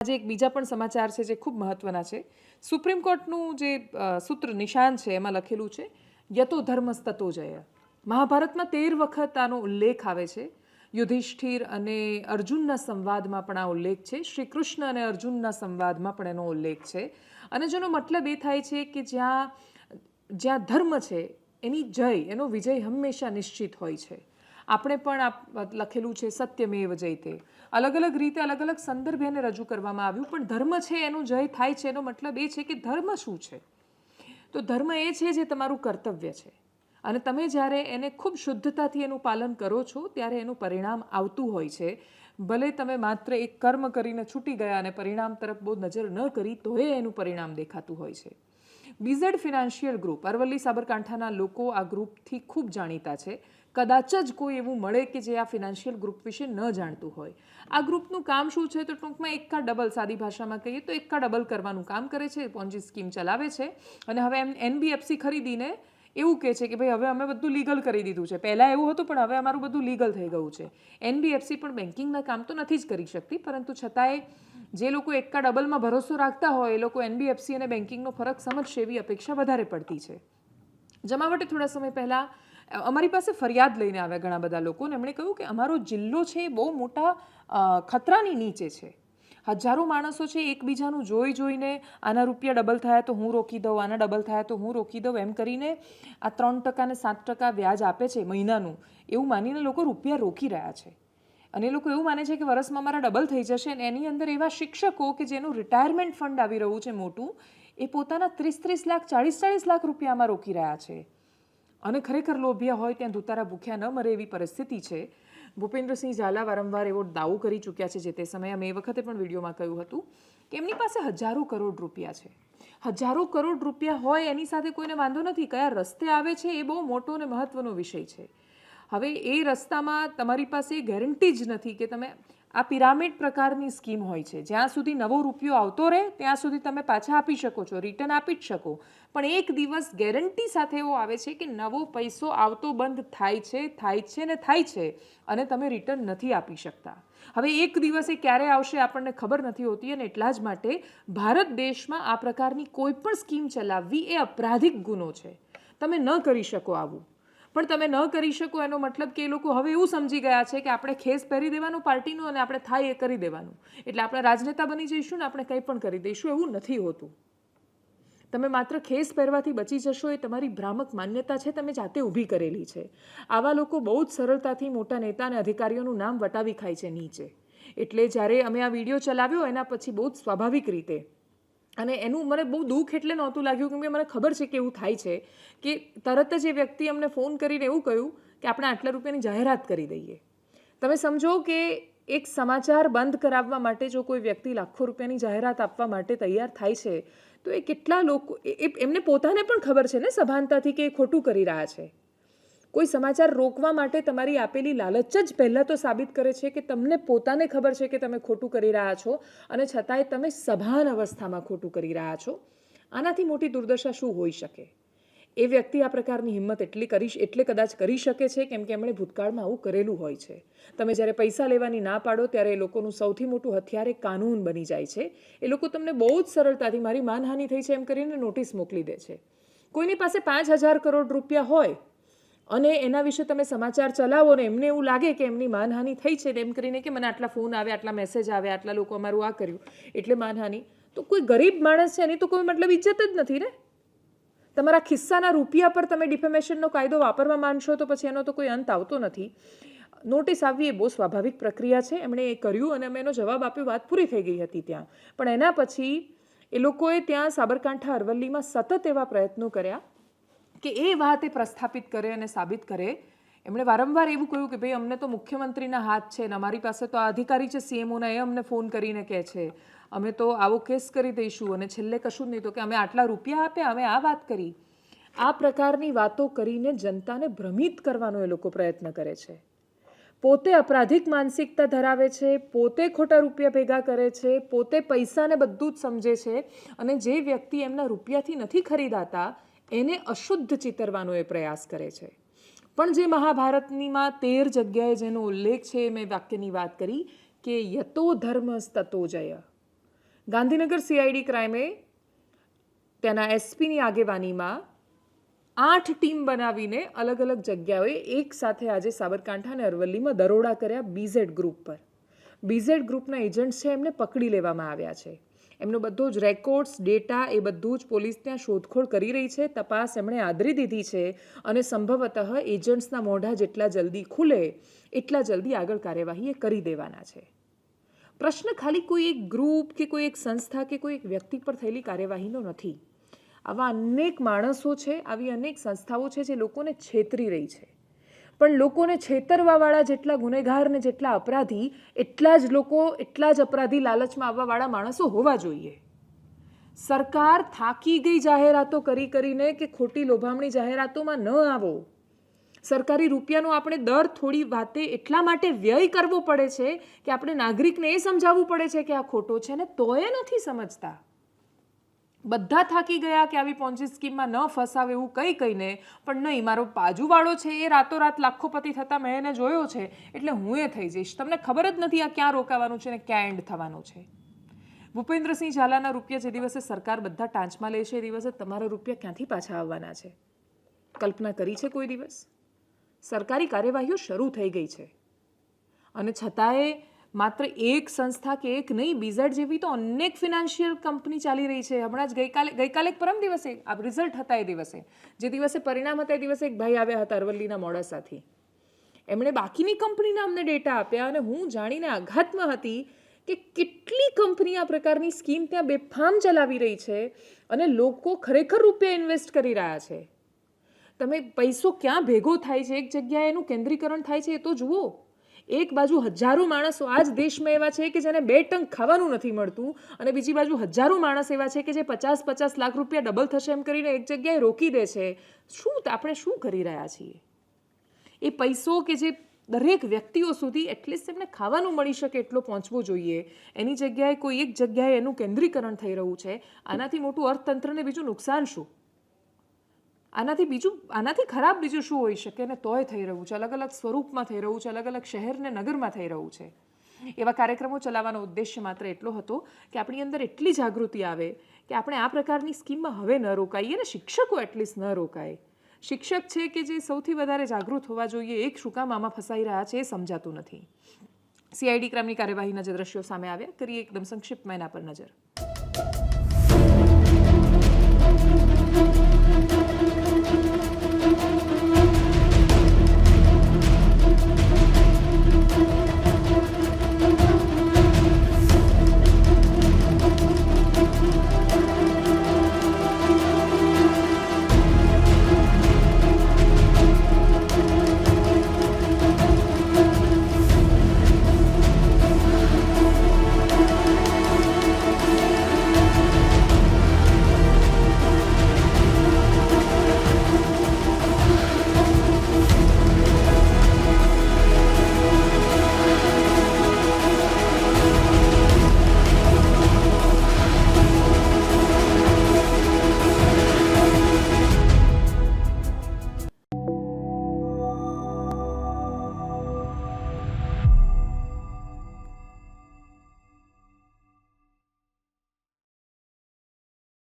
આજે એક બીજા પણ સમાચાર છે જે ખૂબ મહત્વના છે. સુપ્રીમ કોર્ટનું જે સૂત્ર નિશાન છે એમાં લખેલું છે યતો ધર્મસ્તતો જય. મહાભારતમાં 13 વખત આનો ઉલ્લેખ આવે છે. યુધિષ્ઠિર અને અર્જુનના સંવાદમાં પણ આ ઉલ્લેખ છે. શ્રી કૃષ્ણ અને અર્જુનના સંવાદમાં પણ એનો ઉલ્લેખ છે. અને જેનો મતલબ એ થાય છે કે જ્યાં ધર્મ છે એની જય, એનો વિજય હંમેશા નિશ્ચિત હોય છે. આપણે પણ લખેલું છે સત્યમેવ જયતે. અલગ અલગ રીતે અલગ અલગ સંદર્ભે એને રજૂ કરવામાં આવ્યું, પણ ધર્મ છે એનો જય થાય છે. એનો મતલબ એ છે કે ધર્મ શું છે? તો ધર્મ એ છે જે તમારું કર્તવ્ય છે, અને તમે જ્યારે એને ખૂબ શુદ્ધતાથી એનું પાલન કરો છો ત્યારે એનું પરિણામ આવતું હોય છે. ભલે તમે માત્ર એક કર્મ કરીને છૂટી ગયા અને પરિણામ તરફ બહુ નજર ન કરી તોય એનું પરિણામ દેખાતું હોય છે. બીઝેડ ફિનાન્શિયલ ગ્રુપ, અરવલ્લી સાબરકાંઠાના લોકો આ ગ્રુપથી ખૂબ જાણીતા છે. કદાચ જ કોઈ એવું મળે કે જે આ ફિનાન્શિયલ ગ્રુપ વિશે ન જાણતું હોય. આ ગ્રુપનું કામ શું છે? તો ટૂંકમાં એક્કા ડબલ, સાદી ભાષામાં કહીએ તો એક્કા ડબલ કરવાનું કામ કરે છે. પોન્જી સ્કીમ ચલાવે છે. અને હવે NBFC ખરીદીને એવું કહે છે કે ભાઈ હવે અમે બધું લીગલ કરી દીધું છે. પહેલાં એવું હતું પણ હવે અમારું બધું લીગલ થઈ ગયું છે. NBFC પણ બેન્કિંગના કામ તો નથી જ કરી શકતી, પરંતુ છતાંય જે લોકો એક્કા ડબલમાં ભરોસો રાખતા હોય એ લોકો NBFC અને બેન્કિંગનો ફરક સમજશે એવી અપેક્ષા વધારે પડતી છે. જમાવટે થોડા સમય પહેલાં અમારી પાસે ફરિયાદ લઈને આવ્યા ઘણા બધા લોકો, અને એમણે કહ્યું કે અમારો જિલ્લો છે એ બહુ મોટા ખતરાની નીચે છે. હજારો માણસો છે એકબીજાનું જોઈને આના રૂપિયા ડબલ થયા તો હું રોકી દઉં, આના ડબલ થયા તો હું રોકી દઉં, એમ કરીને આ 3% અને 7% વ્યાજ આપે છે મહિનાનું, એવું માનીને લોકો રૂપિયા રોકી રહ્યા છે. અને એ લોકો એવું માને છે કે વર્ષમાં મારા ડબલ થઈ જશે. અને એની અંદર એવા શિક્ષકો કે જેનું રિટાયરમેન્ટ ફંડ આવી રહ્યું છે મોટું, એ પોતાના 30-30 લાખ 40-40 લાખ રૂપિયામાં રોકી રહ્યા છે. અને ખરેખર લોભિયા હોય ત્યાં દુતારા ભૂખ્યા ન મરે એવી પરિસ્થિતિ છે. ભૂપેન્દ્રસિંહ ઝાલા વારંવાર એવો દાવો કરી ચૂક્યા છે જે તે સમયે અમે એ વખતે પણ વિડીયોમાં કહ્યું હતું કે એમની પાસે હજારો કરોડ રૂપિયા છે. હજારો કરોડ રૂપિયા હોય એની સાથે કોઈને વાંધો નથી, કયા રસ્તે આવે છે એ બહુ મોટો અને મહત્વનો વિષય છે. હવે એ રસ્તામાં તમારી પાસે ગેરંટી જ નથી કે તમે આ પિરામિડ પ્રકારની સ્કીમ હોય છે. જ્યાં સુધી નવો રૂપિયો આવતો રહે ત્યાં સુધી તમે પાછા આપી શકો છો, રિટર્ન આપી જ શકો. પણ એક દિવસ ગેરંટી સાથે એવો આવે છે કે નવો પૈસો આવતો બંધ થાય છે અને તમે રિટર્ન નથી આપી શકતા. હવે એક દિવસે ક્યારે આવશે આપણને ખબર નથી હોતી, અને એટલા જ માટે ભારત દેશમાં આ પ્રકારની કોઈ પણ સ્કીમ ચલાવવી એ અપરાધિક ગુનો છે. તમે ન કરી શકો આવું. પણ તમે ન કરી શકો એનો મતલબ કે એ લોકો હવે એવું સમજી ગયા છે કે આપણે ખેસ પહેરી દેવાનું પાર્ટીનું અને આપણે થાય એ કરી દેવાનું, એટલે આપણે રાજનેતા બની જઈશું ને આપણે કંઈ પણ કરી દઈશું. એવું નથી હોતું. તમે માત્ર ખેસ પહેરવાથી બચી જશો એ તમારી ભ્રામક માન્યતા છે, તમે જાતે ઊભી કરેલી છે. આવા લોકો બહુ જ સરળતાથી મોટા નેતા અને અધિકારીઓનું નામ વટાવી ખાય છે નીચે. એટલે જ્યારે અમે આ વિડીયો ચલાવ્યો એના પછી બહુ જ સ્વાભાવિક રીતે, અને એનું મને બહુ દુઃખ એટલે નહોતું લાગ્યું કેમ કે મને ખબર છે કે એવું થાય છે કે તરત જ એ વ્યક્તિ અમને ફોન કરીને એવું કહ્યું કે આપણે આટલા રૂપિયાની જાહેરાત કરી દઈએ. તમે સમજો કે એક સમાચાર બંધ કરાવવા માટે જો કોઈ વ્યક્તિ લાખો રૂપિયાની જાહેરાત આપવા માટે તૈયાર થાય છે તો એ કેટલા લોકો, એમને પોતાને પણ ખબર છે ને સભાનતાથી કે એ ખોટું કરી રહ્યા છે. કોઈ સમાચાર રોકવા માટે તમારી આપેલી લાલચ જ પહેલાં તો સાબિત કરે છે કે તમને પોતાને ખબર છે કે તમે ખોટું કરી રહ્યા છો, અને છતાંય તમે સભાન અવસ્થામાં ખોટું કરી રહ્યા છો. આનાથી મોટી દુર્દશા શું હોઈ શકે? એ વ્યક્તિ આ પ્રકારની હિંમત એટલે કદાચ કરી શકે છે કેમ કે એમણે ભૂતકાળમાં આવું કરેલું હોય છે. તમે જ્યારે પૈસા લેવાની ના પાડો ત્યારે એ લોકોનું સૌથી મોટું હથિયાર એ કાનૂન બની જાય છે. એ લોકો તમને બહુ જ સરળતાથી મારી માનહાનિ થઈ છે એમ કરીને નોટિસ મોકલી દે છે. કોઈની પાસે 5,000 કરોડ રૂપિયા હોય અને એના વિશે તમે સમાચાર ચલાવો ને એમને એવું લાગે કે એમની માનહાનિ થઈ છે એમ કરીને કે મને આટલા ફોન આવે, આટલા મેસેજ આવે, આટલા લોકો અમારું આ કર્યું એટલે માનહાનિ, તો કોઈ ગરીબ માણસ છે એની તો કોઈ મતલબ ઇજ્જત જ નથી ને. તમારા ખિસ્સાના રૂપિયા પર તમે ડિફેમેશનનો કાયદો વાપરવા માંડશો તો પછી એનો તો કોઈ અંત આવતો નથી. નોટિસ આવવી એ બહુ સ્વાભાવિક પ્રક્રિયા છે. એમણે એ કર્યું અને અમે એનો જવાબ આપ્યો, વાત પૂરી થઈ ગઈ હતી ત્યાં. પણ એના પછી એ લોકોએ ત્યાં સાબરકાંઠા અરવલ્લીમાં સતત એવા પ્રયત્નો કર્યા કે એ વાત એ પ્રસ્થાપિત કરે અને સાબિત કરે. એમણે વારંવાર એવું કહ્યું કે ભાઈ અમને તો મુખ્યમંત્રીના હાથ છે ને અમારી પાસે તો આ અધિકારી છે CMOના, એ અમને ફોન કરીને કહે છે અમે તો આવો કેસ કરી દઈશું, અને છેલ્લે કશું જ નહીં તો કે અમે આટલા રૂપિયા આપ્યા, અમે આ વાત કરી. આ પ્રકારની વાતો કરીને જનતાને ભ્રમિત કરવાનો એ લોકો પ્રયત્ન કરે છે. પોતે અપરાધિક માનસિકતા ધરાવે છે, પોતે ખોટા રૂપિયા ભેગા કરે છે, પોતે પૈસાને બધું જ સમજે છે, અને જે વ્યક્તિ એમના રૂપિયાથી નથી ખરીદાતા એને અશુદ્ધ ચિતરવાનો એ પ્રયાસ કરે છે. પણ જે મહાભારતનીમાં 13 જગ્યાએ જેનો ઉલ્લેખ છે, મેં વાક્યની વાત કરી કે યતો ધર્મસ્તતો જય. ગાંધીનગર સીઆઈડી ક્રાઇમે ત્યાંના એસપીની આગેવાનીમાં 8 ટીમ બનાવીને અલગ અલગ જગ્યાએ એક સાથે આજે સાબરકાંઠા અને અરવલ્લીમાં દરોડા કર્યા બીઝેડ ગ્રુપ પર. બીઝેડ ગ્રુપના એજન્ટ છે એમને પકડી લેવામાં આવ્યા છે. એમનો બધો જ રેકોર્ડ્સ ડેટા એ બધું જ પોલીસ ત્યાં શોધખોળ કરી રહી છે. તપાસ એમણે આદરી દીધી છે અને સંભવતઃ એજન્ટ્સના મોઢા જેટલા જલ્દી ખુલે એટલા જલ્દી આગળ કાર્યવાહી એ કરી દેવાના છે. પ્રશ્ન ખાલી કોઈ એક ગ્રુપ કે કોઈ એક સંસ્થા કે કોઈ એક વ્યક્તિ પર થયેલી કાર્યવાહીનો નથી. આવા અનેક માણસો છે, આવી અનેક સંસ્થાઓ છે જે લોકોને છેતરી રહી છે. પણ લોકોને છેતરવાવાળા જેટલા ગુનેગાર ને જેટલા અપરાધી એટલા જ અપરાધી લાલચમાં આવવાવાળા માણસો હોવા જોઈએ. સરકાર થાકી ગઈ જાહેરાતો કરીને કે ખોટી લોભામણી જાહેરાતોમાં ન આવો. સરકારી રૂપિયાનો આપણે દર થોડી વાતે એટલા માટે વ્યય કરવો પડે છે કે આપણે નાગરિકને એ સમજાવવું પડે છે કે આ ખોટો છે ને તોય નથી સમજતા. બધા થાકી ગયા કે આવી પોન્જી સ્કીમમાં ન ફસાવે એવું કહીને, પણ નહીં, મારો બાજુવાળો છે એ રાતોરાત લાખોપતિ થતા મેં એને જોયો છે એટલે હું એ થઈ જઈશ. તમને ખબર જ નથી આ ક્યાં રોકાવાનું છે ને ક્યાં એન્ડ થવાનું છે. ભૂપેન્દ્રસિંહ ઝાલાના રૂપિયા જે દિવસે સરકાર બધા ટાંચમાં લે છે એ દિવસે તમારા રૂપિયા ક્યાંથી પાછા આવવાના છે? કલ્પના કરી છે કોઈ દિવસ? સરકારી કાર્યવાહીઓ શરૂ થઈ ગઈ છે અને છતાંય માત્ર એક સંસ્થા કે એક નહીં, બીઝેડ જેવી તો અનેક ફિનાન્શિયલ કંપની ચાલી રહી છે. હમણાં જ ગઈકાલે પરમ દિવસે આ રિઝલ્ટ હતા એ દિવસે, જે દિવસે પરિણામ હતા એ દિવસે એક ભાઈ આવ્યા હતા અરવલ્લીના મોડાસાથી. એમણે બાકીની કંપનીના અમને ડેટા આપ્યા અને હું જાણીને આઘાતમાં હતી કે કેટલી કંપની આ પ્રકારની સ્કીમ ત્યાં બેફામ ચલાવી રહી છે અને લોકો ખરેખર રૂપિયા ઇન્વેસ્ટ કરી રહ્યા છે. તમે પૈસો ક્યાં ભેગો થાય છે, એક જગ્યાએ એનું કેન્દ્રીકરણ થાય છે એ તો જુઓ. એક બાજુ હજારો માણસો આ જ દેશમાં એવા છે કે જેને 2 ટંક ખાવાનું નથી મળતું અને બીજી બાજુ હજારો માણસ એવા છે કે જે 50-50 લાખ રૂપિયા ડબલ થશે એમ કરીને એક જગ્યાએ રોકી દે છે. આપણે શું કરી રહ્યા છીએ? એ પૈસો કે જે દરેક વ્યક્તિઓ સુધી એટલીસ્ટ એમને ખાવાનું મળી શકે એટલો પહોંચવો જોઈએ, એની જગ્યાએ કોઈ એક જગ્યાએ એનું કેન્દ્રીકરણ થઈ રહ્યું છે. આનાથી મોટું અર્થતંત્રને બીજું નુકસાન શું? આનાથી ખરાબ બીજું શું હોઈ શકે? ને તોય થઈ રહ્યું છે, અલગ અલગ સ્વરૂપમાં થઈ રહ્યું છે, અલગ અલગ શહેર ને નગરમાં થઈ રહ્યું છે. એવા કાર્યક્રમો ચલાવવાનો ઉદ્દેશ્ય માત્ર એટલો હતો કે આપણી અંદર એટલી જાગૃતિ આવે કે આપણે આ પ્રકારની સ્કીમમાં હવે ન રોકાઈએ ને શિક્ષકો એટલીસ્ટ ન રોકાય. શિક્ષક છે કે જે સૌથી વધારે જાગૃત હોવા જોઈએ, એક શું કામ આમાં ફસાઈ રહ્યા છે એ સમજાતું નથી. સીઆઈડી ક્રાઇમની કાર્યવાહીના જે દ્રશ્યો સામે આવ્યા, કરીએ એકદમ સંક્ષિપ્તમાં એના પર નજર.